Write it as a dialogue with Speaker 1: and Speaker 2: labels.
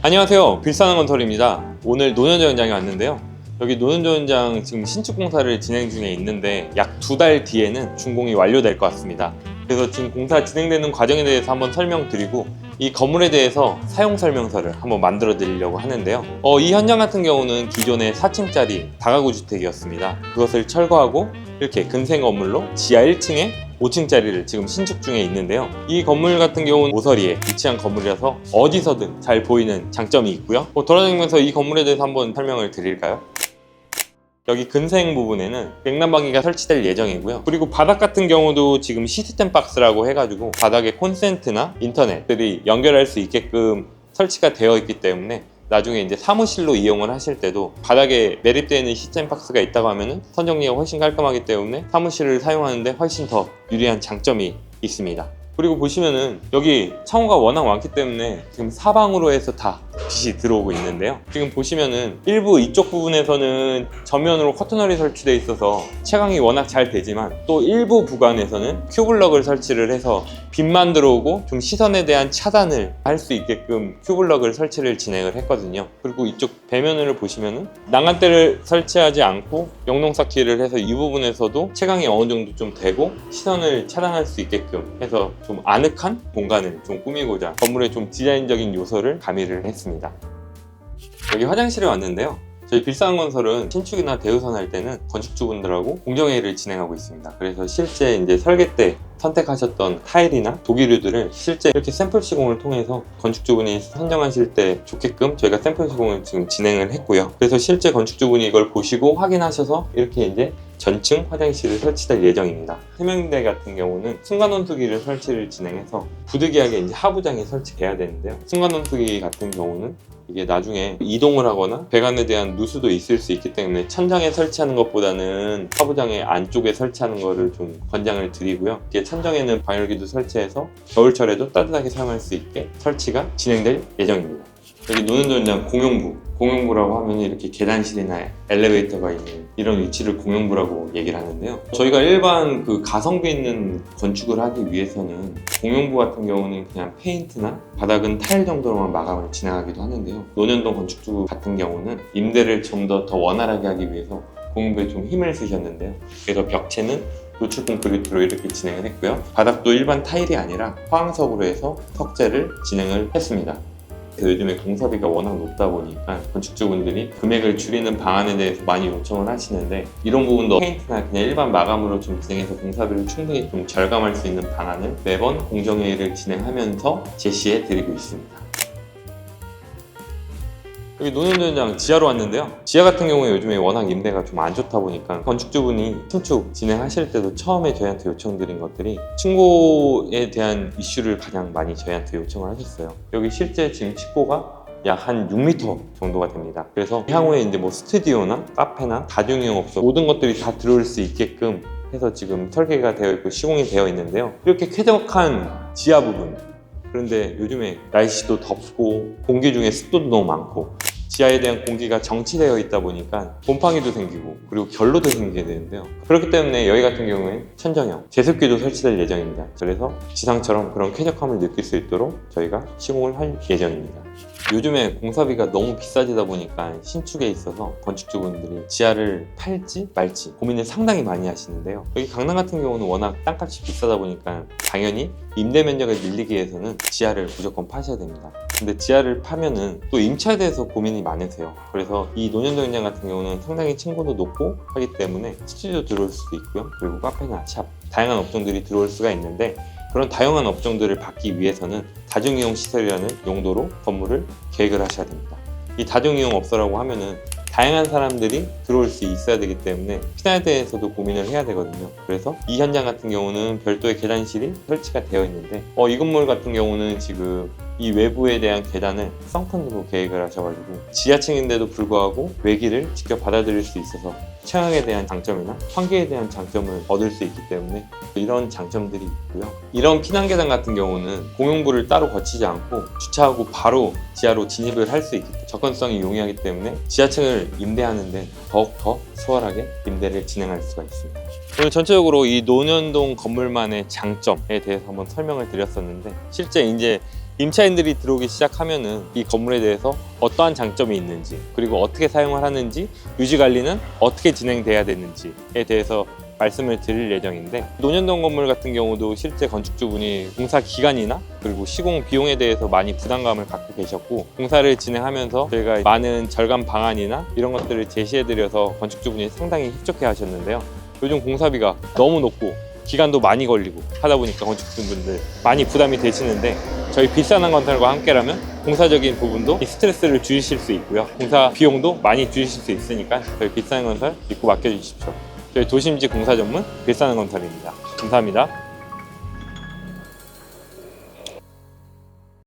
Speaker 1: 안녕하세요, 빌사항건설입니다. 오늘 노년조 현장에 왔는데요. 여기 노년조 현장 지금 신축 공사를 진행 중에 있는데 약 2달 뒤에는 준공이 완료될 것 같습니다. 그래서 지금 공사 진행되는 과정에 대해서 한번 설명드리고 이 건물에 대해서 사용 설명서를 한번 만들어 드리려고 하는데요. 이 현장 같은 경우는 기존의 4층짜리 다가구 주택이었습니다. 그것을 철거하고 이렇게 근생 건물로 지하 1층에 5층짜리를 지금 신축 중에 있는데요. 이 건물 같은 경우는 모서리에 위치한 건물이라서 어디서든 잘 보이는 장점이 있고요. 돌아다니면서 이 건물에 대해서 한번 설명을 드릴까요? 여기 근생 부분에는 냉난방기가 설치될 예정이고요. 그리고 바닥 같은 경우도 지금 시스템 박스라고 해가지고 바닥에 콘센트나 인터넷들이 연결할 수 있게끔 설치가 되어 있기 때문에 나중에 이제 사무실로 이용을 하실 때도 바닥에 매립되어 있는 시스템 박스가 있다고 하면은 선정리가 훨씬 깔끔하기 때문에 사무실을 사용하는데 훨씬 더 유리한 장점이 있습니다. 그리고 보시면은 여기 창호가 워낙 많기 때문에 지금 사방으로 해서 다 빛이 들어오고 있는데요. 지금 보시면은 일부 이쪽 부분에서는 전면으로 커튼홀이 설치되어 있어서 채광이 워낙 잘 되지만 또 일부 구간에서는 큐블럭을 설치를 해서 빛만 들어오고 좀 시선에 대한 차단을 할 수 있게끔 큐블럭을 설치를 진행을 했거든요. 그리고 이쪽 배면을 보시면은 난간대를 설치하지 않고 영농사키를 해서 이 부분에서도 채광이 어느 정도 좀 되고 시선을 차단할 수 있게끔 해서 좀 아늑한 공간을 좀 꾸미고자 건물의 좀 디자인적인 요소를 가미를 했습니다. 여기 화장실에 왔는데요. 저희 빌사항건설은 신축이나 대우선 할 때는 건축주분들하고 공정회의를 진행하고 있습니다. 그래서 실제 이제 설계 때 선택하셨던 타일이나 도기류들을 실제 이렇게 샘플 시공을 통해서 건축주분이 선정하실 때 좋게끔 저희가 샘플 시공을 지금 진행을 했고요. 그래서 실제 건축주분이 이걸 보시고 확인하셔서 이렇게 이제 전층 화장실을 설치될 예정입니다. 세면대 같은 경우는 승관온수기를 설치를 진행해서 부득이하게 이제 하부장에 설치해야 되는데요. 승관온수기 같은 경우는 이게 나중에 이동을 하거나 배관에 대한 누수도 있을 수 있기 때문에 천장에 설치하는 것보다는 하부장의 안쪽에 설치하는 것을 좀 권장을 드리고요. 이게 천정에는 방열기도 설치해서 겨울철에도 따뜻하게 사용할 수 있게 설치가 진행될 예정입니다. 여기 노년조 현장 공용부라고 하면 이렇게 계단실이나 엘리베이터가 있는 이런 위치를 공용부라고 얘기를 하는데요. 저희가 일반 그 가성비 있는 건축을 하기 위해서는 공용부 같은 경우는 그냥 페인트나 바닥은 타일 정도로만 마감을 진행하기도 하는데요. 노년동 건축주 같은 경우는 임대를 좀 더 원활하게 하기 위해서 공용부에 좀 힘을 쓰셨는데요. 그래서 벽체는 노출 콘크리트로 이렇게 진행을 했고요. 바닥도 일반 타일이 아니라 화학석으로 해서 석재를 진행을 했습니다. 요즘에 공사비가 워낙 높다 보니까 건축주분들이 금액을 줄이는 방안에 대해서 많이 요청을 하시는데 이런 부분도 페인트나 그냥 일반 마감으로 좀 진행해서 공사비를 충분히 좀 절감할 수 있는 방안을 매번 공정회의를 진행하면서 제시해 드리고 있습니다. 여기 노년조 현장 지하로 왔는데요. 지하 같은 경우에 요즘에 워낙 임대가 좀 안 좋다 보니까 건축주분이 신축 진행하실 때도 처음에 저희한테 요청드린 것들이 층고에 대한 이슈를 가장 많이 저희한테 요청을 하셨어요. 여기 실제 지금 층고가 약 한 6m 정도가 됩니다. 그래서 향후에 이제 뭐 스튜디오나 카페나 다중이용 업소 모든 것들이 다 들어올 수 있게끔 해서 지금 설계가 되어 있고 시공이 되어 있는데요. 이렇게 쾌적한 지하 부분, 그런데 요즘에 날씨도 덥고 공기 중에 습도도 너무 많고 지하에 대한 공기가 정치되어 있다 보니까 곰팡이도 생기고 그리고 결로도 생기게 되는데요. 그렇기 때문에 여기 같은 경우엔 천정형 제습기도 설치될 예정입니다. 그래서 지상처럼 그런 쾌적함을 느낄 수 있도록 저희가 시공을 할 예정입니다. 요즘에 공사비가 너무 비싸지다 보니까 신축에 있어서 건축주분들이 지하를 팔지 말지 고민을 상당히 많이 하시는데요. 여기 강남 같은 경우는 워낙 땅값이 비싸다 보니까 당연히 임대 면적을 늘리기 위해서는 지하를 무조건 파셔야 됩니다. 근데 지하를 파면은 또 임차에 대해서 고민이 많으세요. 그래서 이 노년조 현장 같은 경우는 상당히 층고도 높고 하기 때문에 스튜디오 들어올 수도 있고요. 그리고 카페나 샵, 다양한 업종들이 들어올 수가 있는데 그런 다양한 업종들을 받기 위해서는 다중이용 시설이라는 용도로 건물을 계획을 하셔야 됩니다. 이 다중이용 업소라고 하면은 다양한 사람들이 들어올 수 있어야 되기 때문에 피난에 대해서도 고민을 해야 되거든요. 그래서 이 현장 같은 경우는 별도의 계단실이 설치가 되어 있는데 이 건물 같은 경우는 지금 이 외부에 대한 계단을 썬큰으로 계획을 하셔가지고 지하층인데도 불구하고 외기를 직접 받아들일 수 있어서 채광에 대한 장점이나 환기에 대한 장점을 얻을 수 있기 때문에 이런 장점들이 있고요. 이런 피난 계단 같은 경우는 공용부를 따로 거치지 않고 주차하고 바로 지하로 진입을 할 수 있기 때문에 접근성이 용이하기 때문에 지하층을 임대하는데 더욱더 수월하게 임대를 진행할 수가 있습니다. 오늘 전체적으로 이 노년동 건물만의 장점에 대해서 한번 설명을 드렸었는데 실제 이제 임차인들이 들어오기 시작하면은 이 건물에 대해서 어떠한 장점이 있는지, 그리고 어떻게 사용을 하는지, 유지 관리는 어떻게 진행돼야 되는지에 대해서 말씀을 드릴 예정인데, 논현동 건물 같은 경우도 실제 건축주분이 공사 기간이나 그리고 시공 비용에 대해서 많이 부담감을 갖고 계셨고, 공사를 진행하면서 저희가 많은 절감 방안이나 이런 것들을 제시해드려서 건축주분이 상당히 흡족해 하셨는데요. 요즘 공사비가 너무 높고 기간도 많이 걸리고 하다 보니까 건축주분들 많이 부담이 되시는데, 저희 비싼 건설과 함께라면 공사적인 부분도 스트레스를 줄이실 수 있고요, 공사 비용도 많이 줄이실 수 있으니까 저희 비싼 건설 믿고 맡겨주십시오. 저희 도심지 공사 전문 빌사는 건설입니다. 감사합니다.